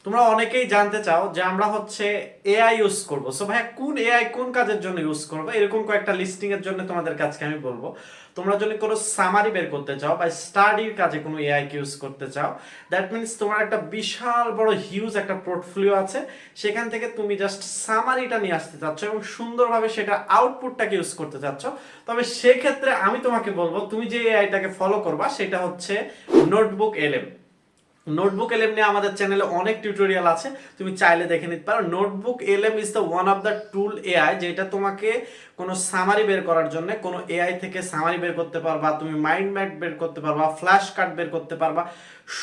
তোমরা অনেকেই জানতে চাও যে আমরা হচ্ছে এআই ইউজ করব। সো ভাইয়া কোন এআই কোন কাজের জন্য ইউজ করবো, এরকম কয়েকটা লিস্টিং এর জন্য তোমাদের কাছে আমি বলবো। তোমরা যদি কোনো সামারি বের করতে চাও বা স্টাডির কাজে কোনো এআই কে ইউজ করতে চাও, দ্যাট মিনস তোমার একটা বিশাল বড় হিউজ একটা পোর্টফোলিও আছে, সেখান থেকে তুমি জাস্ট সামারিটা নিয়ে আসতে চাচ্ছ এবং সুন্দরভাবে সেটা আউটপুটটাকে ইউজ করতে চাচ্ছ, তবে সেক্ষেত্রে আমি তোমাকে বলবো তুমি যে এআইটাকে ফলো করবা সেটা হচ্ছে নোটবুক এলএম। নোটবুক এলএম নিয়ে আমাদের চ্যানেলে অনেক টিউটোরিয়াল আছে, তুমি চাইলে দেখে নিতে পারো। Notebook LM is the one of the tool AI, যেটা তোমাকে কোনো সামারি বের করার জন্য কোনো এআই থেকে সামারি বের করতে পারবা, তুমি মাইন্ড ম্যাপ বের করতে পারবা, ফ্ল্যাশ কার্ড বের করতে পারবা,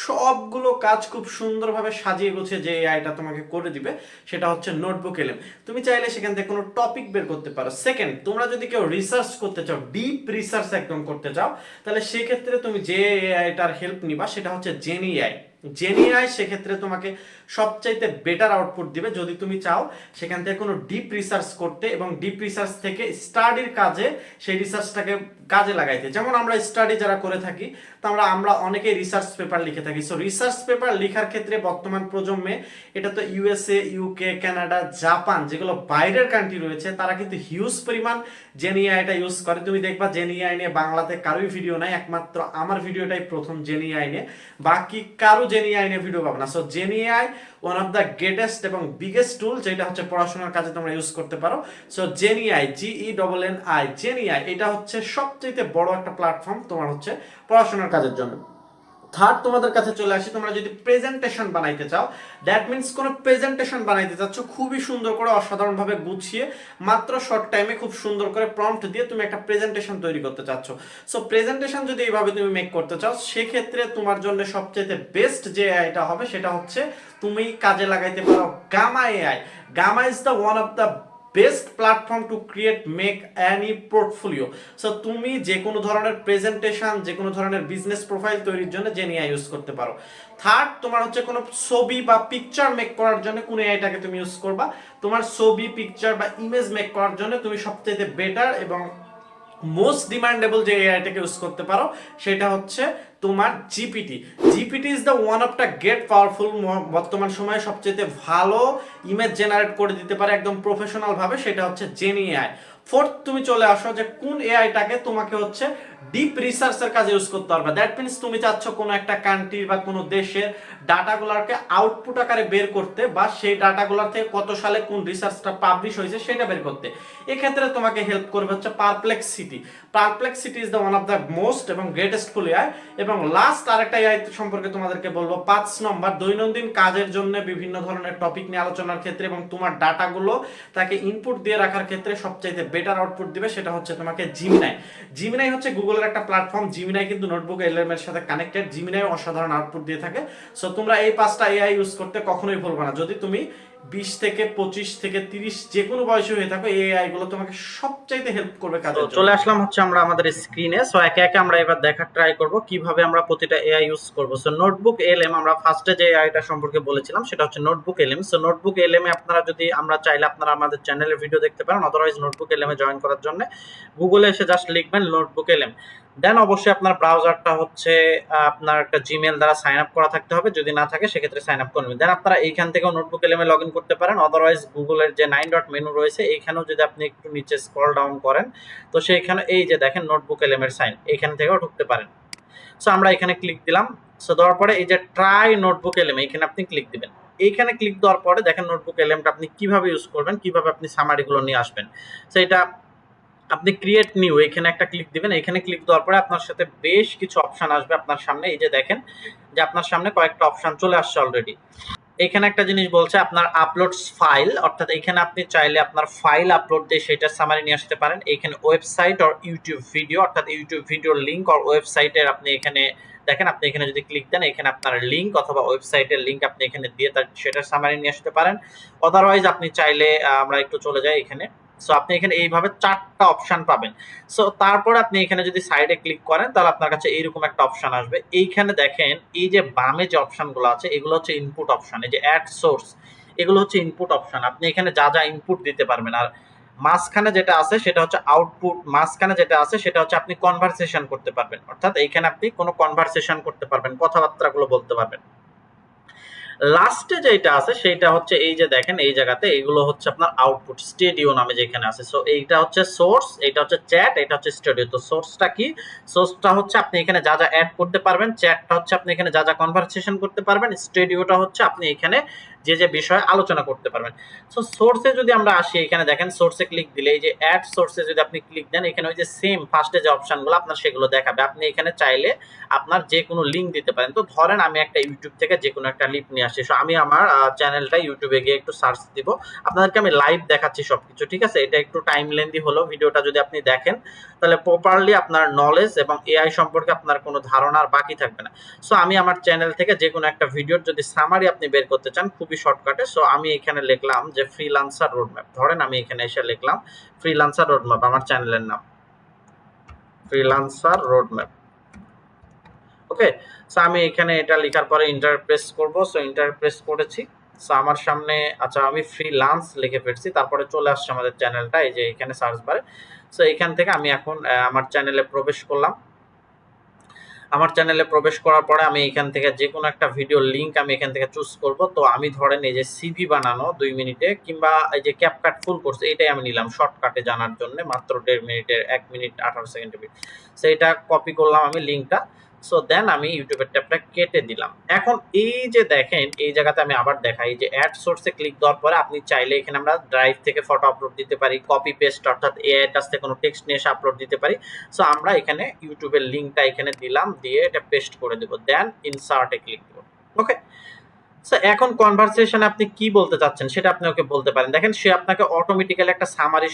সবগুলো কাজ খুব সুন্দরভাবে সাজিয়ে গুছিয়ে যে এআইটা তোমাকে করে দিবে সেটা হচ্ছে নোটবুক এলএম। তুমি চাইলে সেখান থেকে কোনো টপিক বের করতে পারো। সেকেন্ড, তোমরা যদি কেউ রিসার্চ করতে চাও, ডিপ রিসার্চ একদম করতে চাও, তাহলে সেক্ষেত্রে তুমি যে এআইটার হেল্প নিবা সেটা হচ্ছে জেনিআই। জেনিআই সেক্ষেত্রে তোমাকে সবচাইতে বেটার আউটপুট দিবে যদি তুমি চাও সেখান থেকে কোনো ডিপ রিসার্চ করতে এবং ডিপ রিসার্চ থেকে স্টাডির কাজে সেই রিসার্চটাকে কাজে লাগাইতে। যেমন আমরা স্টাডি যারা করে থাকি, তো আমরা অনেকেই রিসার্চ পেপার লিখে থাকি। সো রিসার্চ পেপার লেখার ক্ষেত্রে বর্তমান প্রজন্মে এটা তো ইউএসএ, ইউকে, কানাডা, জাপান, যেগুলো বাইরের কান্ট্রি রয়েছে, তারা কিন্তু হিউজ পরিমাণ জেনিআইটা ইউজ করে। তুমি দেখবা জেনিআই নিয়ে বাংলাতে কারোই ভিডিও নাই, একমাত্র আমার ভিডিওটাই প্রথম জেনিআই নিয়ে, বাকি কারো জেনিআই নিয়ে ভিডিও পাবো না। So GenAI one of the greatest এবং বিগেস্ট টুল, যেটা হচ্ছে পড়াশোনার কাজে তোমরা ইউজ করতে পারো। সো জেনিআই, GENNI, জেনিআই এটা হচ্ছে সবচেয়ে বড় একটা প্ল্যাটফর্ম তোমার হচ্ছে পড়াশোনার কাজের জন্য। থার্ড, তোমাদের কাছে চলে আসি, তোমরা যদি প্রেজেন্টেশন বানাইতে চাও, দ্যাট মিনস কোনো প্রেজেন্টেশন বানাইতে চাচ্ছ খুবই সুন্দর করে অসাধারণভাবে গুছিয়ে মাত্র শর্ট টাইমে খুব সুন্দর করে প্রম্পট দিয়ে তুমি একটা প্রেজেন্টেশন তৈরি করতে চাচ্ছ। সো প্রেজেন্টেশন যদি এইভাবে তুমি মেক করতে চাও, সেক্ষেত্রে তোমার জন্য সবচেয়ে বেস্ট যে এআইটা হবে সেটা হচ্ছে তুমি কাজে লাগাইতে পারো Gamma AI. Gamma is the one of the best platform to create make any portfolio. So তুমি যে কোনো ধরনের প্রেজেন্টেশন, যে কোনো ধরনের বিজনেস প্রোফাইল তৈরির জন্য জেনিআই ইউজ করতে পারো। থার্ড, তোমার হচ্ছে কোনো ছবি বা পিকচার মেক করার জন্য কোন এআইটাকে তুমি ইউজ করবা। তোমার ছবি, পিকচার বা ইমেজ মেক করার জন্য তুমি সবচেয়ে বেটার এবং মোস্ট ডিমান্ডেবল যে এআইটাকে ইউজ করতে পারো সেটা হচ্ছে তোমার GPT. GPT is the one of the great powerful, বর্তমান সময়ে সবচেয়ে ভালো ইমেজ জেনারেট করে দিতে পারে একদম প্রফেশনাল ভাবে, সেটা হচ্ছে জেনি এআই। ফোর্থ, তুমি চলে আসো যে কোন এআইটাকে তোমাকে হচ্ছে ডিপ রিসার্চের কাজে ইউজ করতে পারবে। দ্যাট মিনস তুমি চাচ্ছ কোনো একটা কান্ট্রি বা কোনো দেশের ডাটাগুলোকে আউটপুট আকারে বের করতে, বা সেই ডাটাগুলোর থেকে কত সালে কোন রিসার্চটা পাবলিশ হয়েছে সেটা বের করতে। এক্ষেত্রে তোমাকে হেল্প করবে হচ্ছে Perplexity. Perplexity is the one of the most এবং গ্রেটেস্ট ফুল এআই। এবং লাস্ট আরেকটা এআই সম্পর্কে তোমাদেরকে বলবো, 5 নম্বর, দৈনন্দিন কাজের জন্য বিভিন্ন ধরনের টপিক নিয়ে আলোচনার ক্ষেত্রে এবং তোমার ডাটাগুলো তাকে ইনপুট দিয়ে রাখার ক্ষেত্রে সবচাইতে বেটার আউটপুট দিবে সেটা হচ্ছে তোমাকে জিমিনাই। জিমিনাই হচ্ছে গুগলের একটা প্ল্যাটফর্ম। জিমিনাই কিন্তু নোটবুক এলএম এর সাথে কানেক্টেড। জিমিনাই অসাধারণ আউটপুট দিয়ে থাকে। সো তোমরা এই 5টা এআই ইউজ করতে কখনোই ভুলবে না। যদি তুমি 20 থেকে 25 থেকে 30 যে কোনো বয়সী হয়ে থাকো, এই এআই গুলো তোমাকে সবচাইতে হেল্প করবে কাজের জন্য। চলে আসলাম হচ্ছে আমরা আমাদের স্ক্রিনে। সো একে একে আমরা এবার দেখার ট্রাই করব কিভাবে আমরা প্রতিটা এআই ইউজ করব। সো নোটবুক এলএম, আমরা ফার্স্টে যে এআইটা সম্পর্কে বলেছিলাম সেটা হচ্ছে নোটবুক এলএম। সো নোটবুক এলএম এ আপনারা যদি, আমরা চাইলে আপনারা আমাদের চ্যানেলের ভিডিও দেখতে পারেন, অদারওয়াইজ নোটবুক এলএম এ জয়েন করার জন্য গুগলে এসে জাস্ট লিখবেন নোটবুক এলএম। দেন অবশ্যই আপনার ব্রাউজারটা হচ্ছে আপনার একটা জিমেল দ্বারা সাইন আপ করা থাকতে হবে, যদি না থাকে সেক্ষেত্রে সাইন আপ করবেন। দেন আপনারা এইখান থেকেও notebook LM A log in করতে পারেন, অদারওয়াইজ গুগলের যে 9 ডট মেনু রয়েছে এইখানেও যদি আপনি একটু নিচে স্ক্রল ডাউন করেন, তো সেইখানে এই যে দেখেন নোটবুক এলএম এর সাইন, এইখান থেকেও ঢুকতে পারেন। সো আমরা এখানে ক্লিক দিলাম। সো দেওয়ার পরে এই যে ট্রাই নোটবুক এলএম, এইখানে আপনি ক্লিক দিবেন। এইখানে ক্লিক দেওয়ার পরে দেখেন নোটবুক এলএমটা আপনি কিভাবে ইউজ করবেন, কিভাবে আপনি সামারিগুলো নিয়ে আসবেন। সো এটা আপনি ক্রিয়েট নিউ, এখানে একটা ক্লিক দিবেন। এখানে ক্লিক দেওয়ার পরে আপনার সাথে বেশ কিছু অপশন আসবে আপনার সামনে। এই যে দেখেন যে আপনার সামনে কয়েকটা অপশন চলে আসছে অলরেডি। এখানে একটা জিনিস বলছে আপনার আপলোডস ফাইল, অর্থাৎ এখানে আপনি চাইলে আপনার ফাইল আপলোড দিয়ে সেটার সামারি নিয়ে আসতে পারেন। এখানে ওয়েবসাইট আর ইউটিউব ভিডিও, অর্থাৎ ইউটিউব ভিডিওর লিংক আর ওয়েবসাইটের আপনি এখানে দেখেন, আপনি এখানে যদি ক্লিক দেন এখানে আপনার লিংক অথবা ওয়েবসাইটের লিংক আপনি এখানে দিয়ে সেটার সামারি নিয়ে আসতে পারেন। অদারওয়াইজ আপনি চাইলে আমরা একটু চলে যাই এখানে। সো আপনি এখানে এইভাবে 4টা অপশন পাবেন। সো তারপরে আপনি এখানে যদি সাইডে ক্লিক করেন তাহলে আপনার কাছে এইরকম একটা অপশন আসবে। এইখানে দেখেন এই যে বামে যে অপশনগুলো আছে এগুলো হচ্ছে ইনপুট অপশন। এই যে অ্যাড সোর্স, এগুলো হচ্ছে ইনপুট অপশন। আপনি এখানে যা যা ইনপুট দিতে পারবেন। আর মাঝখানে যেটা আছে সেটা হচ্ছে আউটপুট। মাঝখানে যেটা আছে সেটা হচ্ছে আপনি কনভারসেশন করতে পারবেন, অর্থাৎ এইখানে আপনি কোনো কনভারসেশন করতে পারবেন, কথাবার্তাগুলো বলতে পারবেন। লাস্টে যেটা আছে সেটা হচ্ছে এই যে দেখেন এই জায়গাতে এইগুলো হচ্ছে আপনার আউটপুট স্টুডিও নামে যেখানে আছে। সো এইটা হচ্ছে সোর্স, এটা হচ্ছে চ্যাট, এটা হচ্ছে স্টুডিও। তো সোর্সটা কি? সোর্সটা হচ্ছে আপনি এখানে যা যা অ্যাড করতে পারবেন, চ্যাটটা হচ্ছে আপনি এখানে যা যা কনভারসেশন করতে পারবেন, স্টুডিওটা হচ্ছে আপনি এখানে যে যে বিষয়ে আলোচনা করতে পারবেন। সো সোর্সে যদি আমরা আসি, এখানে দেখেন সোর্সে ক্লিক দিলে এই যে অ্যাড সোর্সে যদি আপনি ক্লিক দেন, এখানে ওই যে সেম ফার্স্টে যে অপশনগুলো আপনার সেগুলো দেখাবে। আপনি এখানে চাইলে আপনার যে কোনো লিঙ্ক দিতে পারেন। তো ধরেন আমি একটা ইউটিউব থেকে যে কোনো একটা লিঙ্ক নিয়ে আসি, আমি আমার চ্যানেলটা ইউটিউবে গিয়ে একটু সার্চ দিব, আপনাদেরকে আমি লাইভ দেখাচ্ছি সবকিছু, ঠিক আছে? এটা একটু টাইম লেন্দি হলো, ভিডিওটা যদি আপনি দেখেন তাহলে প্রপারলি আপনার নলেজ এবং এআই সম্পর্কে আপনার কোনো ধারণা আর বাকি থাকবে না। সো আমি আমার চ্যানেল থেকে যে কোনো একটা ভিডিওর যদি সামারি আপনি বের করতে চান খুবই শর্টকাটে, সো আমি এখানে লিখলাম যে ফ্রিল্যান্সার রোডম্যাপ। ধরেন আমি এখানে এসে লিখলাম ফ্রিল্যান্সার রোডম্যাপ, আমার চ্যানেলের নাম ফ্রিল্যান্সার রোডম্যাপ। ওকে, সো আমি এখানে এটা লেখার পরে এন্টার প্রেস করব। সো এন্টার প্রেস করেছি। সো আমার সামনে, আচ্ছা আমি ফ্রিল্যান্স লিখে ফেলছি, তারপরে চলে আসছে আমাদের চ্যানেলটা এই যে এখানে সার্চ বারে। সো এখান থেকে আমি এখন আমার চ্যানেলে প্রবেশ করলাম। আমার চ্যানেলে প্রবেশ করার পরে আমি এখান থেকে যে কোনো একটা ভিডিও লিংক আমি এখান থেকে চুজ করব। তো আমি ধরেন এই যে সিভি বানানো 2 মিনিটে কিংবা এই যে ক্যাপকাট ফুল কোর্স এটাই আমি নিলাম শর্টকাটে জানার জন্য, মাত্র 1.5 মিনিটের 1 মিনিট 18 সেকেন্ডের ভিডিও। সো এটা কপি করলাম আমি লিংকটা। সো দেন আমি ইউটিউবের ট্যাবটা কেটে দিলাম। এখন এই যে দেখেন এই জায়গাতে আমি আবার দেখাই যে অ্যাড সোর্সে ক্লিক দেওয়ার পরে আপনি চাইলে এখানে আমরা ড্রাইভ থেকে ফটো আপলোড দিতে পারি, কপি পেস্ট অর্থাৎ এআই কাছ থেকে কোনো টেক্সট নিয়ে এসে আপলোড দিতে পারি। সো আমরা এখানে ইউটিউবের লিংকটা এখানে দিলাম, দিয়ে এটা পেস্ট করে দেব, দেন ইনসার্টে ক্লিক করব। ওকে, সো এখন কনভারসেশনে আপনি কি বলতে চাচ্ছেন সেটা আপনি ওকে বলতে পারেন। দেখেন সে আপনাকে অটোমেটিক্যালি একটা সামারি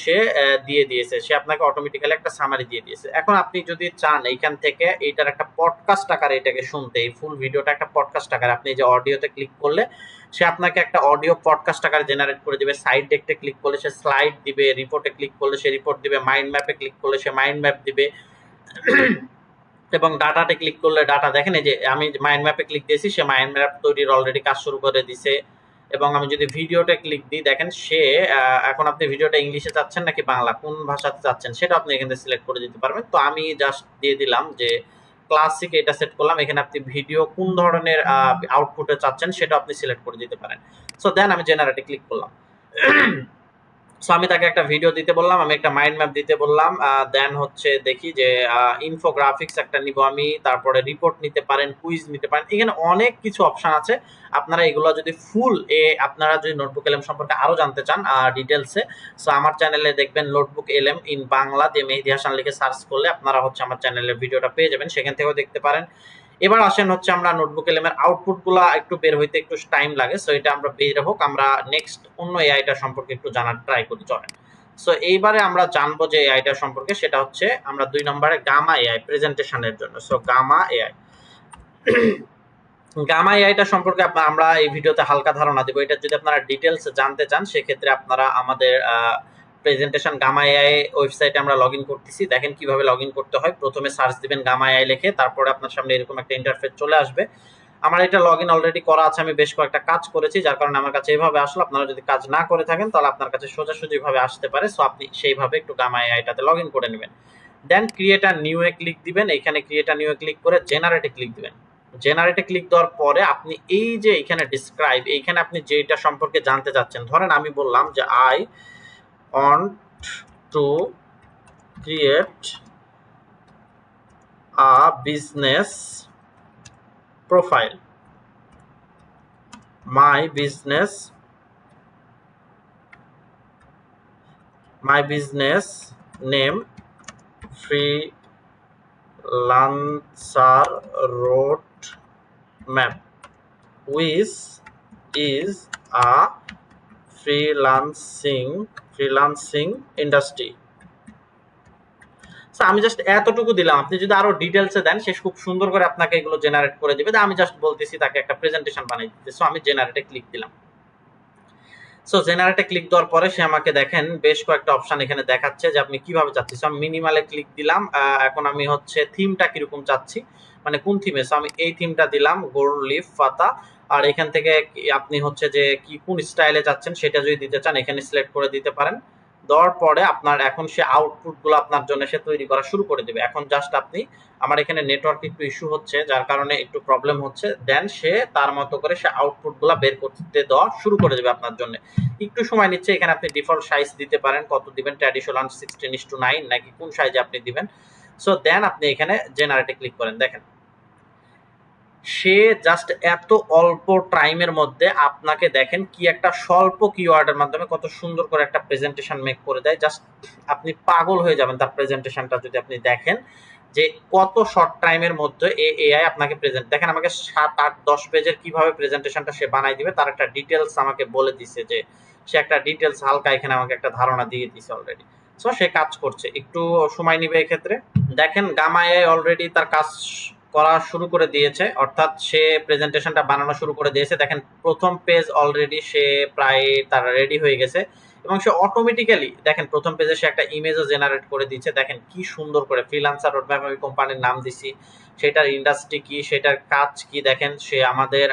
দিয়ে দিয়েছে, সে আপনাকে অটোমেটিক্যালি একটা সামারি দিয়ে দিয়েছে। এখন আপনি যদি চান এইখান থেকে এইটার একটা পডকাস্ট আকারে এটাকে শুনতে, এই ফুল ভিডিওটা একটা পডকাস্ট আকারে, আপনি যে অডিওতে ক্লিক করলে সে আপনাকে একটা অডিও পডকাস্ট আকারে জেনারেট করে দিবে। সাইড ডেকটে ক্লিক করলে সে স্লাইড দিবে, রিপোর্টে ক্লিক করলে সে রিপোর্ট দিবে, মাইন্ড ম্যাপে ক্লিক করলে সে মাইন্ড ম্যাপ দিবে এবং ডাটাতে ক্লিক করলে ডাটা। দেখেন এই যে আমি মাইন্ড ম্যাপে ক্লিক দিয়েছি, সে মাইন্ড ম্যাপ তৈরির অলরেডি কাজ শুরু করে দিছে। এবং আমি যদি ভিডিওতে ক্লিক দিই, দেখেন সে এখন আপনি ভিডিওটা ইংলিশে চাচ্ছেন নাকি বাংলা, কোন ভাষাতে চাচ্ছেন সেটা আপনি এখানে সিলেক্ট করে দিতে পারবেন। তো আমি জাস্ট দিয়ে দিলাম যে ক্লাসিক, এটা সেট করলাম। এখানে আপনি ভিডিও কোন ধরনের আউটপুটে চাচ্ছেন সেটা আপনি সিলেক্ট করে দিতে পারেন। সো দেন আমি জেনারেটে ক্লিক করলাম। সো আমি তাকে একটা ভিডিও দিতে বললাম, আমি একটা মাইন্ড ম্যাপ দিতে বললাম, দেন হচ্ছে দেখি যে ইনফোগ্রাফিক্স একটা নিব আমি, তারপরে রিপোর্ট নিতে পারেন, কুইজ নিতে পারেন, এখানে অনেক কিছু অপশন আছে। আপনারা এগুলো যদি ফুল আপনারা যদি নোটবুক এলএম সম্পর্কে আরো জানতে চান ডিটেলসে, সো আমার চ্যানেলে দেখবেন নোটবুক এলএম ইন বাংলা দিয়ে মেহেদী হাসান লিখে সার্চ করলে আপনারা হচ্ছে আমার চ্যানেলের ভিডিওটা পেয়ে যাবেন, সেখান থেকেও দেখতে পারেন। এবার আসেন হচ্ছে আমরা নোটবুক এলএমের আউটপুট গুলা একটু বের হইতে একটু টাইম লাগে, সো এটা আমরা বের হোক, আমরা নেক্সট অন্য এআইটা সম্পর্কে একটু জানার ট্রাই করি চলেন। সো এইবারে আমরা জানবো যে এআইটা সম্পর্কে, সেটা হচ্ছে আমরা 2 নম্বরে গামা এআই প্রেজেন্টেশনের জন্য। সো গামা এআই গামা এআইটা সম্পর্কে আমরা এই ভিডিওতে হালকা ধারণা দেব। এটা যদি আপনারা ডিটেলস জানতে চান সেক্ষেত্রে আপনারা আমাদের প্রেজেন্টেশন গামা এআই ওয়েবসাইটে আমরা লগইন করতেছি। দেখেন কিভাবে লগইন করতে হয়। প্রথমে সার্চ দিবেন গামা এআই লিখে, তারপরে আপনার সামনে এরকম একটা ইন্টারফেস চলে আসবে। আমার এটা লগইন অলরেডি করা আছে, আমি বেশ কয়েকটা কাজ করেছি যার কারণে আমার কাছে এইভাবে আসলো। আপনারা যদি কাজ না করে থাকেন তাহলে আপনার কাছে সোজাসুজি ভাবে আসতে পারে। সো আপনি সেইভাবে একটু গামা এআইটাতে লগইন করে নেবেন। দেন ক্রিয়েট আ নিউ এ ক্লিক দিবেন। এখানে ক্রিয়েট আ নিউ এ ক্লিক করে জেনারেটে ক্লিক দিবেন। জেনারেটে ক্লিক দেওয়ার পরে আপনি এই যে এখানে ডিসক্রাইব, এইখানে আপনি যেটা সম্পর্কে জানতে চাচ্ছেন, ধরেন আমি বললাম যে I want to create a business profile. My business name freelancer roadmap, which is a freelancing industry. So আমি জাস্ট এতটুকু দিলাম। আপনি যদি আরো ডিটেলসে দেন সে খুব সুন্দর করে আপনাকে এগুলো জেনারেট করে দিবে। আমি জাস্ট বলতেছি তাকে একটা প্রেজেন্টেশন বানিয়ে দিতে। সো আমি জেনারেটে ক্লিক দিলাম। সো জেনারেটে ক্লিক দেওয়ার পরে সে আমাকে দেখেন বেশ কয়েকটা অপশন এখানে দেখাচ্ছে যে আপনি কিভাবে চাচ্ছেন। সো আমি মিনিমালে ক্লিক দিলাম। এখন আমি হচ্ছে থিমটা কিরকম চাচ্ছি, মানে কোন থিমে। সো আমি এই থিমটা দিলাম, গোল্ড লিফ পাতা। আর এখান থেকে আপনি হচ্ছে যে কি কোন স্টাইলে চাচ্ছেন সেটা যদি দিতে চান এখানে সিলেক্ট করে দিতে পারেন। দেওয়ার পরে আপনার এখন সে আউটপুটগুলো আপনার জন্য সে তৈরি করা শুরু করে দেবে। এখন জাস্ট আপনি, আমার এখানে নেটওয়ার্ক একটু ইস্যু হচ্ছে যার কারণে একটু প্রবলেম হচ্ছে, দেন সে তার মতো করে সে আউটপুটগুলো বের করতে দেওয়া শুরু করে দেবে আপনার জন্য। একটু সময় নিচ্ছে। এখানে আপনি ডিফল্ট সাইজ দিতে পারেন, কত দিবেন, ট্র্যাডিশনাল 16:9 নাকি কোন সাইজে আপনি দিবেন। সো দেন আপনি এখানে জেনারেটে ক্লিক করেন। দেখেন সে জাস্ট এত অল্প টাইমের মধ্যে আপনাকে দেখেন কি একটা স্বল্প কিওয়ার্ডের মাধ্যমে কত সুন্দর করে একটা প্রেজেন্টেশন মেক করে দেয়। জাস্ট আপনি পাগল হয়ে যাবেন তার প্রেজেন্টেশনটা যদি আপনি দেখেন যে কত শর্ট টাইমের মধ্যে এআই আপনাকে প্রেজেন্ট, দেখেন আমাকে 7, 8, 10 পেজের কিভাবে প্রেজেন্টেশনটা সে বানাই দিবে তার একটা ডিটেলস আমাকে বলে দিছে, যে সে একটা ডিটেলস হালকা এখানে আমাকে একটা ধারণা দিয়ে দিছে অলরেডি। সো সে কাজ করছে, একটু সময় নিবে এক্ষেত্রে। দেখেন গামা এআই অলরেডি তার কাজ করা শুরু করে দিয়েছে, অর্থাৎ সে প্রেজেন্টেশনটা বানানো শুরু করে দিয়েছে। দেখেন প্রথম পেজ অলরেডি সে প্রায় তার রেডি হয়ে গেছে এবং সে অটোমেটিক্যালি দেখেন প্রথম পেজে সে একটা ইমেজও জেনারেট করে দিচ্ছে। দেখেন কি সুন্দর করে ফ্রিল্যান্সার রোডম্যাপ আমি কোম্পানির নাম দিছি, সেটার ইন্ডাস্ট্রি কি, সেটার কাজ কি, দেখেন সে আমাদের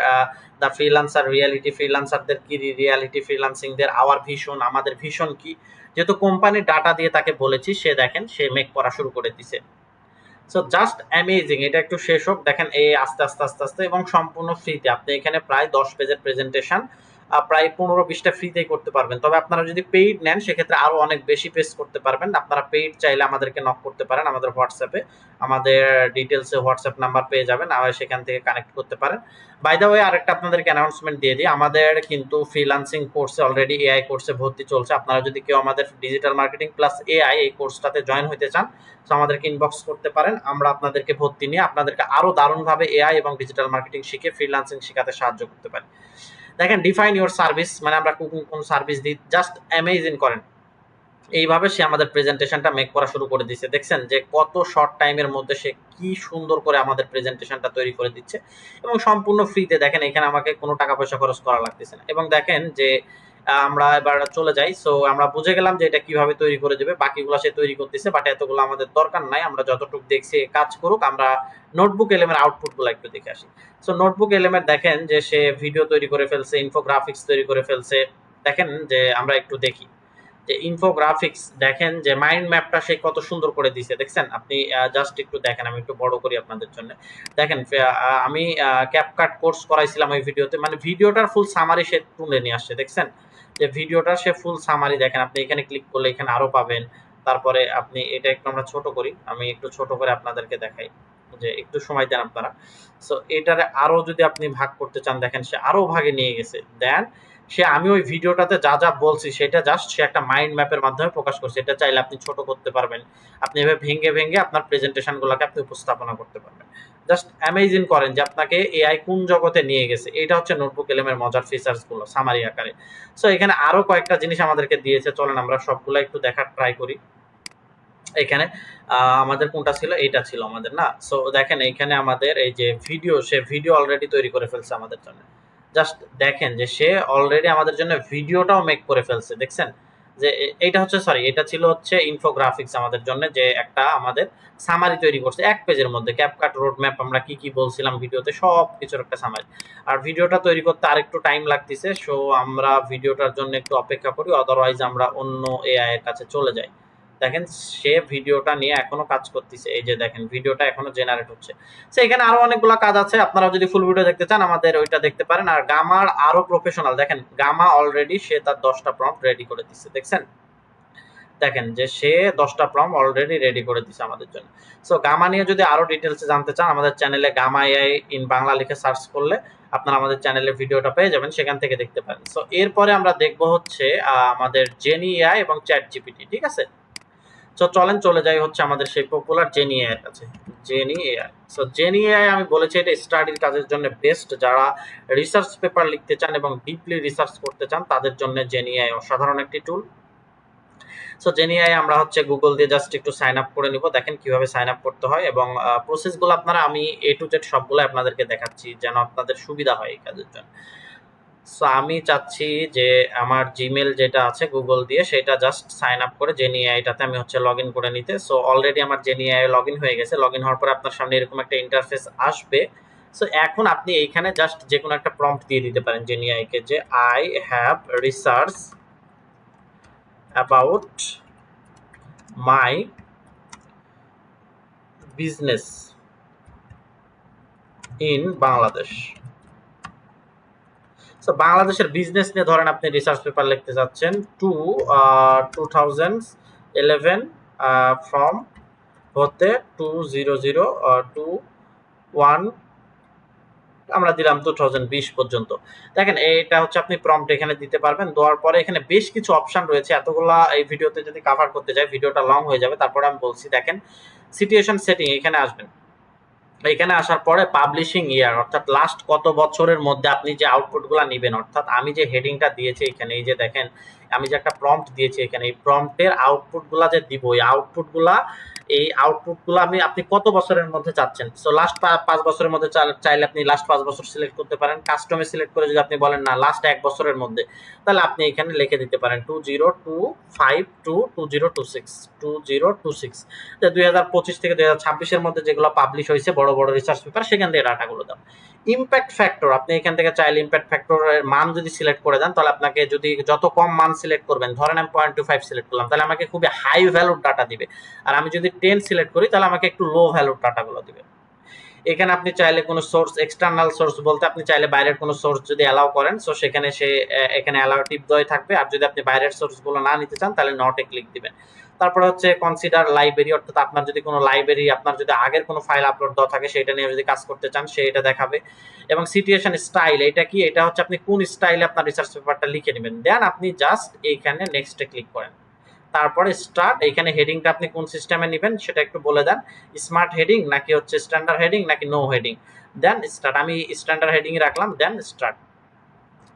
দ্য ফ্রিল্যান্সার রিয়ালিটি, ফ্রিল্যান্সারদের কি রিয়ালিটি, ফ্রিল্যান্সিংদের আওয়ার ভিশন, আমাদের ভিশন কি, যেহেতু কোম্পানির ডাটা দিয়ে তাকে বলেছি, সে দেখেন সে মেক করা শুরু করে দিছে। So just amazing. এটা একটু শেষ হোক। দেখেন এই আস্তে আস্তে আস্তে আস্তে এবং সম্পূর্ণ ফ্রিতে আপনি এখানে প্রায় 10 পেজের প্রেজেন্টেশন প্রায় 15-20টা ফ্রিতেই করতে পারবেন। তবে আপনারা যদি পেইড নেন সেক্ষেত্রে আরো অনেক বেশি পেজ করতে পারবেন। আপনারা পেইড চাইলে আমাদেরকে নক করতে পারেন আমাদের হোয়াটসঅ্যাপে, আমাদের ডিটেলসে হোয়াটসঅ্যাপ নাম্বার পেয়ে যাবেন, আর সেখান থেকে কানেক্ট করতে পারেন। বাই দ্য ওয়ে আরেকটা আপনাদেরকে অ্যানাউন্সমেন্ট দিয়ে দিই, আমাদের কিন্তু ফ্রিল্যান্সিং কোর্সে অলরেডি এআই কোর্সে ভর্তি চলছে। আপনারা যদি কেউ আমাদের ডিজিটাল মার্কেটিং প্লাস এআই এই কোর্সটাতে জয়েন হতে চান তো আমাদেরকে ইনবক্স করতে পারেন, আমরা আপনাদেরকে ভর্তি নিয়ে আপনাদেরকে আরো দারুণভাবে এআই এবং ডিজিটাল মার্কেটিং শিখে ফ্রিল্যান্সিং শেখাতে সাহায্য করতে পারি। দেখেন ডিফাইন ইউর সার্ভিস, মানে আমরা কোন সার্ভিস দিই, জাস্ট অ্যামেজিং করেন। এইভাবে সে আমাদের প্রেজেন্টেশনটা মেক করা শুরু করে দিচ্ছে। দেখছেন যে কত শর্ট টাইমের মধ্যে সে কি সুন্দর করে আমাদের প্রেজেন্টেশনটা তৈরি করে দিচ্ছে এবং সম্পূর্ণ ফ্রিতে। দেখেন এখানে আমাকে কোনো টাকা পয়সা খরচ করা লাগতেছে না। এবং দেখেন যে আমরা এবার চলে যাই। সো আমরা বুঝে গেলাম যে এটা কিভাবে তৈরি করে দেবে, বাকিগুলো সে তৈরি করতেছে, বাট এতগুলো আমাদের দরকার নাই। আমরা যতটুকু দেখছি কাজ করুক, আমরা নোটবুক এলএমের আউটপুটগুলো একটু দেখে আসি। সো নোটবুক এলএমের দেখেন যে সে ভিডিও তৈরি করে ফেলছে, ইনফোগ্রাফিক্স তৈরি করে ফেলছে। দেখেন যে আমরা একটু দেখি যে ইনফোগ্রাফিক্স, দেখেন যে মাইন্ড ম্যাপটা সে কত সুন্দর করে দিছে। দেখছেন আপনি জাস্ট একটু দেখেন, আমি একটু বড় করি আপনাদের জন্য। দেখেন আমি ক্যাপকাট কোর্স করাইছিলাম ওই ভিডিওতে, মানে ভিডিওটার ফুল সামারি সে তুলে নিয়ে আসছে। দেখছেন যে ভিডিওটার সে ফুল সামারি, দেখেন আপনি এখানে ক্লিক করলে এখানে আরো পাবেন। তারপরে আপনি এটা একটু আমরা ছোট করি, আমি একটু ছোট করে আপনাদেরকে দেখাই, যে একটু সময় দেন আপনারা। সো এটারে আরো যদি আপনি ভাগ করতে চান, দেখেন সে আরো ভাগে নিয়ে গেছে। দেন সে আমি ওই ভিডিওটাতে যা যা বলছি সেটা জাস্ট সে একটা মাইন্ড ম্যাপের মাধ্যমে প্রকাশ করছে। এটা চাইলে আপনি ছোট করতে পারবেন, আপনি এভাবে ভেঙে ভেঙে আপনার প্রেজেন্টেশনগুলোকে আপনি উপস্থাপনা করতে পারবেন। জাস্ট অ্যামেজিং করেন যে আপনাকে এআই কোন জগতে নিয়ে গেছে। এটা হচ্ছে নোটবুক এলএমের মজার ফিচার্স গুলো সামারি আকারে। সো এখানে আরো কয়েকটা জিনিস আমাদেরকে দিয়েছে, চলেন আমরা সবগুলো একটু দেখার ট্রাই করি। এখানে আমাদের কোনটা ছিল, এইটা ছিল আমাদের না। সো দেখেন এইখানে আমাদের এই যে ভিডিও, সে ভিডিও অলরেডি তৈরি করে ফেলছে আমাদের জন্য। জাস্ট দেখেন যে সে অলরেডি আমাদের জন্য ভিডিওটাও মেক করে ফেলছে। দেখছেন যে এইটা হচ্ছে, সরি এটা ছিল হচ্ছে ইনফোগ্রাফিক্স আমাদের জন্য, যে একটা আমাদের সামারি তৈরি করছে 1 পেজের মধ্যে। ক্যাপকাট রোড ম্যাপ আমরা কি কি বলছিলাম ভিডিওতে সব কিছুর একটা সামারি। আর ভিডিওটা তৈরি করতে আরেকটু টাইম লাগতেছে, সো আমরা ভিডিওটার জন্য একটু অপেক্ষা করি, আদারওয়াইজ আমরা অন্য এআই এর কাছে চলে যাই। দেখেন সে ভিডিওটা নিয়ে এখনো কাজ করতেছে, এই যে দেখেন ভিডিওটা এখনো জেনারেট হচ্ছে। সো এখানে আরো অনেকগুলো কাজ আছে, আপনারা যদি ফুল ভিডিও দেখতে চান আমাদের ওইটা দেখতে পারেন। আর গামার আরো প্রফেশনাল, দেখেন গামা অলরেডি সে তার 10টা প্রম্পট রেডি করে দিচ্ছে। দেখছেন দেখেন যে সে 10টা প্রম্পট অলরেডি রেডি করে দিচ্ছে আমাদের জন্য। সো গামা নিয়ে যদি আরো ডিটেলসে জানতে চান, আমাদের চ্যানেলে গামা এআই ইন বাংলা লিখে সার্চ করলে আপনারা আমাদের চ্যানেলে ভিডিওটা পেয়ে যাবেন, সেখান থেকে দেখতে পারেন। সো এরপরে আমরা দেখবো হচ্ছে আমাদের জেনি এআই এবং চ্যাট জিপিটি। ঠিক আছে, তো চলেন চলে যাই হচ্ছে আমাদের সেই পপুলার জেনি এআই এর কাছে। Jenny AI, so jenny AI আমি বলেছি এটা স্টাডির কাজের জন্য বেস্ট। যারা রিসার্চ পেপার লিখতে চান এবং ডিপলি রিসার্চ করতে চান তাদের জন্য জেনি এআই অসাধারণ একটি টুল। সো জেনি এআই আমরা হচ্ছে গুগল দিয়ে জাস্ট একটু সাইন আপ করে নিব। দেখেন কিভাবে সাইন আপ করতে হয় এবং প্রসেসগুলো আপনারা আমি A to Z সবগুলো আপনাদেরকে দেখাচ্ছি যেন আপনাদের সুবিধা হয় এই কাজের জন্য। সো আমি চাচ্ছি যে আমার জিমেল যেটা আছে গুগল দিয়ে সেটা জাস্ট সাইন আপ করে জেনি এআইটাতে আমি হচ্ছে লগ ইন করে নিতে। সো অলরেডি আমার জেনি এআই লগ ইন হয়ে গেছে। লগ ইন হওয়ার পরে আপনার সামনে এরকম একটা ইন্টারফেস আসবে। সো এখন আপনি এইখানে জাস্ট যে কোনো একটা প্রম্পট দিয়ে দিতে পারেন জেনি এআইকে, যে I have research about my business in Bangladesh. So বাংলাদেশের বিজনেস নিয়ে ধরেন আপনি রিসার্চ পেপার লিখতে যাচ্ছেন 2011 ফ্রম হতে 200 আমরা দিলাম 2020 পর্যন্ত। দেখেন এটা হচ্ছে আপনি প্রম্পট এখানে দিতে পারবেন। দেওয়ার পরে এখানে বেশ কিছু অপশন রয়েছে, এতগুলা এই ভিডিওতে যদি কভার করতে যাই ভিডিওটা লং হয়ে যাবে। তারপরে আমি বলছি, দেখেন সিচুয়েশন সেটিং এখানে আসবেন। এখানে আসার পরে পাবলিশিং ইয়ার অর্থাৎ লাস্ট কত বছরের মধ্যে আপনি যে আউটপুটগুলো নেবেন, অর্থাৎ আমি যে হেডিংটা দিয়েছি এখানে, এই যে দেখেন আমি যে একটা প্রম্পট দিয়েছি এখানে, এই প্রম্পটের আউটপুটগুলা যে দিব, এই আউটপুটগুলো আপনি কত বছরের মধ্যে চাচ্ছেন। সো লাস্ট 5 বছরের মধ্যে চাইলে আপনি লাস্ট 5 বছর সিলেক্ট করতে পারেন। কাস্টমে সিলেক্ট করে যদি আপনি বলেন না লাস্ট 1 বছরের মধ্যে, তাহলে আপনি এখানে লিখে দিতে পারেন 2025 টু 2026 যে 2025 থেকে 2026 এর মধ্যে যেগুলো পাবলিশ হয়েছে বড় বড় রিসার্চ পেপার, সেখান থেকে ডাটাগুলো দাও। ইমপ্যাক্ট ফ্যাক্টর আপনি এখান থেকে চাইলে ইমপ্যাক্ট ফ্যাক্টরের মান যদি সিলেক্ট করে দেন, তাহলে আপনাকে যদি যত কম মান সিলেক্ট করবেন, ধরেন আমি 0.25 সিলেক্ট করলাম, তাহলে আমাকে খুবই হাই ভ্যালুর ডাটা দিবে। আর আমি যদি 10 সিলেক্ট করি, তাহলে আমাকে একটু লো ভ্যালুর ডাটাগুলো দিবে। এখানে আপনি চাইলে কোনো সোর্স, এক্সটার্নাল সোর্স বলতে আপনি চাইলে বাইরের কোনো সোর্স যদি অ্যালাউ করেন, সো সেখানে এখানে অ্যালাউ টিপ দেওয়াই থাকবে। আর যদি আপনি বাইরের সোর্সগুলো না নিতে চান, তাহলে নটে ক্লিক দিবেন। তারপরে হচ্ছে কনসিডার লাইব্রেরি, অর্থাৎ আপনার যদি কোনো লাইব্রেরি, আপনার যদি আগের কোনো ফাইল আপলোড দেওয়া থাকে সেটা নিয়ে যদি কাজ করতে চান সেটা দেখাবে। এবং সিচুয়েশন স্টাইল, এটা কি, এটা হচ্ছে আপনি কোন স্টাইলে আপনার রিসার্চ পেপারটা লিখে নেবেন। দেন আপনি জাস্ট এইখানে নেক্সটে ক্লিক করেন। তারপরে স্টার্ট, এখানে হেডিংটা আপনি কোন সিস্টেমে নেবেন সেটা একটু বলে দেন, স্মার্ট হেডিং নাকি হচ্ছে স্ট্যান্ডার্ড হেডিং নাকি নো হেডিং। দেন স্টার্ট, আমি স্ট্যান্ডার্ড হেডিং রাখলাম। Then start.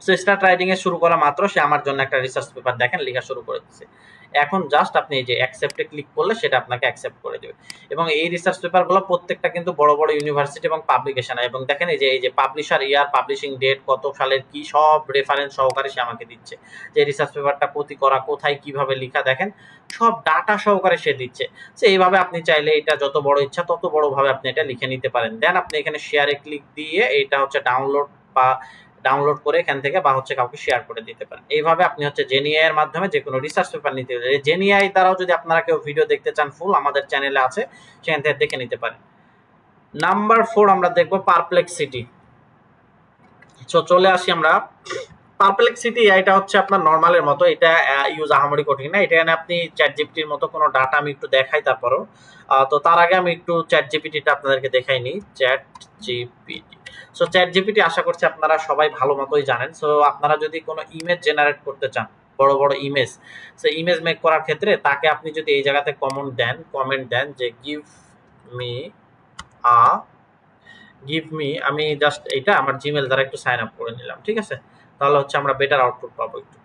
So start writing এ শুরু করা মাত্র সে আমার জন্য একটা রিসার্চ পেপার দেখেন লেখা শুরু করে দিচ্ছে। এখন জাস্ট আপনি এই যে অ্যাকসেপ্টে ক্লিক করলে সেটা আপনাকে অ্যাকসেপ্ট করে দেবে। এবং এই রিসার্চ পেপারগুলো প্রত্যেকটা কিন্তু বড় বড় ইউনিভার্সিটি এবং পাবলিকেশন, এবং দেখেন এই যে পাবলিশার ইয়ার, পাবলিশিং ডেট, কত সালের কি, সব রেফারেন্স সহকারে সে আমাকে দিচ্ছে। যে রিসার্চ পেপারটা প্রতি করা, কোথায় কিভাবে লেখা, দেখেন সব ডাটা সহকারে সে দিচ্ছে। সো এইভাবে আপনি চাইলে এটা যত বড় ইচ্ছা তত বড় ভাবে আপনি এটা লিখে নিতে পারেন। দেন আপনি এখানে শেয়ারে ক্লিক দিয়ে এটা হচ্ছে ডাউনলোড করে এখান থেকে বা হচ্ছে কাউকে শেয়ার করে দিতে পারেন। এইভাবে আপনি হচ্ছে জেনিআই এর মাধ্যমে যে কোনো রিসার্চ পেপার নিতে পারেন। জেনিআই দ্বারাও যদি আপনারা কেউ ভিডিও দেখতে চান ফুল, আমাদের চ্যানেলে আছে, সেখান থেকে দেখে নিতে পারেন। নাম্বার 4 আমরা দেখবো পারপ্লেক্সিটি। সো চলে আসি আমরা পারপ্লেক্সিটি। এটা হচ্ছে আপনার নরমালের মতো, এটা ইউজ আহামরি কঠিন না। এটা আপনি চ্যাট জিপিটির মতো কোনো ডাটা আমি একটু দেখাই তারপরও। তো তার আগে আমি একটু চ্যাট জিপিটিটা আপনাদেরকে দেখাই নিই। ChatGPT, so ChatGPT আশা করছি আপনারা সবাই ভালো মতোই জানেন। সো আপনারা যদি কোনো ইমেজ জেনারেট করতে চান, বড় বড় ইমেজ, সো ইমেজ মেক করার ক্ষেত্রে তাকে আপনি যদি এই জায়গাতে কমেন্ট দেন যে গিভ মি, আমি জাস্ট এটা আমার জিমেল দ্বারা একটু সাইন আপ করে নিলাম, ঠিক আছে? তাহলে হচ্ছে আমরা বেটার আউটপুট পাবো একটু।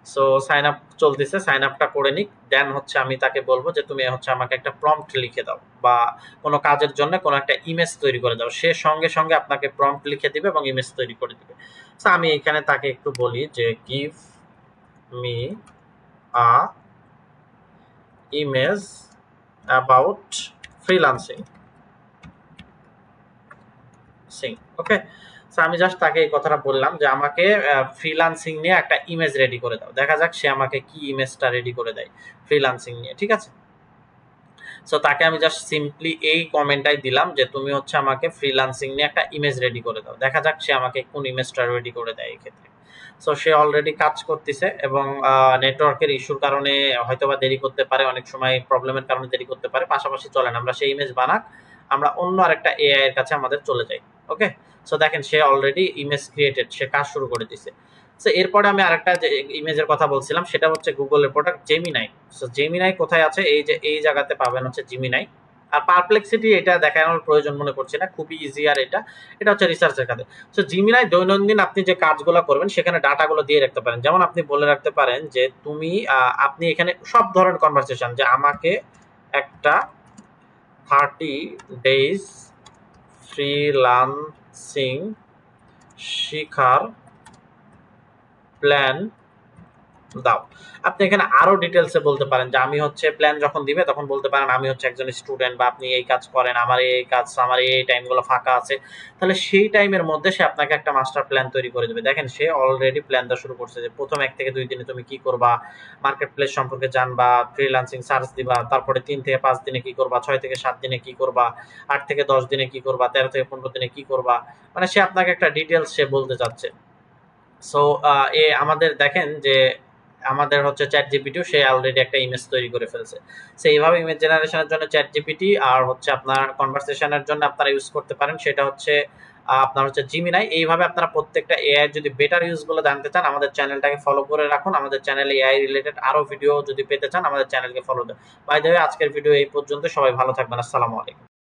সো সাইন আপ চলতেছে, সাইন আপটা করে নিক। দেন হচ্ছে আমি তাকে বলবো যে তুমি হচ্ছে আমাকে একটা প্রম্পট লিখে দাও, বা কোনো কাজের জন্য কোনো একটা ইমেজ তৈরি করে দাও। সে সঙ্গে সঙ্গে আপনাকে প্রম্পট লিখে দিবে এবং ইমেজ তৈরি করে দিবে। সো আমি এখানে তাকে একটু বলি যে give me a image about freelancing. Okay, so আমি জাস্ট তাকে এই কথাটা বললাম যে আমাকে ফ্রিল্যান্সিং নিয়ে একটা ইমেজ রেডি করে দাও। দেখা যাক সে আমাকে কি ইমেজটা রেডি করে দেয় ফ্রিল্যান্সিং নিয়ে, ঠিক আছে? সো তাকে আমি জাস্ট সিম্পলি এই কমেন্টটাই দিলাম যে তুমি হচ্ছে আমাকে ফ্রিল্যান্সিং নিয়ে একটা ইমেজ রেডি করে দাও। দেখা যাক সে আমাকে কোন ইমেজটা রেডি করে দেয় এই ক্ষেত্রে। সো সে অলরেডি কাজ করতেছে, এবং নেটওয়ার্কের ইস্যুর কারণে হয়তোবা দেরি করতে পারে, অনেক সময় প্রবলেমের কারণে দেরি করতে পারে। পাশাপাশি চলেন আমরা সেই ইমেজ বানাক, আমরা অন্য আরেকটা এআই এর কাছে আমাদের চলে যাই। ওকে, সো দেখেন সে অলরেডি ইমেজ ক্রিয়েটেড, সে কাজ শুরু করে দিয়েছে। সো এরপরে আমি আরেকটা যে ইমেজের কথা বলছিলাম সেটা হচ্ছে গুগলের প্রোডাক্ট জেমিনাই। সো জেমিনাই কোথায় আছে, এই যে এই জায়গাতে পাবেন হচ্ছে জেমিনাই। আর পারপ্লেক্সিটি এটা দেখানোর প্রয়োজন মনে করছি না, খুবই ইজি। আর এটা হচ্ছে রিসার্চের কাজে। সো জেমিনাই দৈনন্দিন আপনি যে কাজগুলো করবেন সেখানে ডাটাগুলো দিয়ে রাখতে পারেন। যেমন আপনি বলে রাখতে পারেন যে আপনি এখানে সব ধরনের কনভারসেশন, যে আমাকে একটা 30 days ফ্রিল্যান্সিং শিখার প্ল্যান দাও। আপনি এখানে আরো ডিটেইলসে বলতে পারেন যে আমি হচ্ছে প্ল্যান যখন দিবে তখন বলতে পারেন আমি হচ্ছে একজন স্টুডেন্ট বা আপনি এই কাজ করেন, আমার এই কাজ, আমার এই টাইমগুলো ফাঁকা আছে। তাহলে সেই টাইমের মধ্যে সে আপনাকে একটা মাস্টার প্ল্যান তৈরি করে দেবে। দেখেন সে অলরেডি প্ল্যান দেওয়া শুরু করছে যে ১ম ১ থেকে ২ দিনে তুমি কি করবা, মার্কেট প্লেস সম্পর্কে জানবা, ফ্রিল্যান্সিং সার্চ দিবা, তারপরে ৩ থেকে ৫ দিনে কি করবা, ৬ থেকে ৭ দিনে কি করবা, ৮ থেকে ১০ দিনে কি করবা, ১৩ থেকে ১৫ দিনে কি করবা। মানে সে আপনাকে একটা ডিটেইলস সে বলতে চাচ্ছে। সো আমাদের দেখেন যে আমাদের হচ্ছে চ্যাট জিপিটিও সে অলরেডি একটা ইমেজ তৈরি করে ফেলছে। সো এইভাবে ইমেজ জেনারেশনের জন্য চ্যাট জিপিটি আর হচ্ছে আপনার কনভারসেশনের জন্য আপনারা ইউজ করতে পারেন সেটা হচ্ছে আপনার হচ্ছে জিমিনাই। এইভাবে আপনারা প্রত্যেকটা এআই যদি বেটার ইউজ গুলো জানতে চান আমাদের চ্যানেলটাকে ফলো করে রাখুন। আমাদের চ্যানেলে এআই রিলেটেড আরো ভিডিও যদি পেতে চান আমাদের চ্যানেলকে ফলো দেন। বাই দ্য ওয়ে আজকের ভিডিও এই পর্যন্ত। সবাই ভালো থাকবেন। আসসালামু আলাইকুম।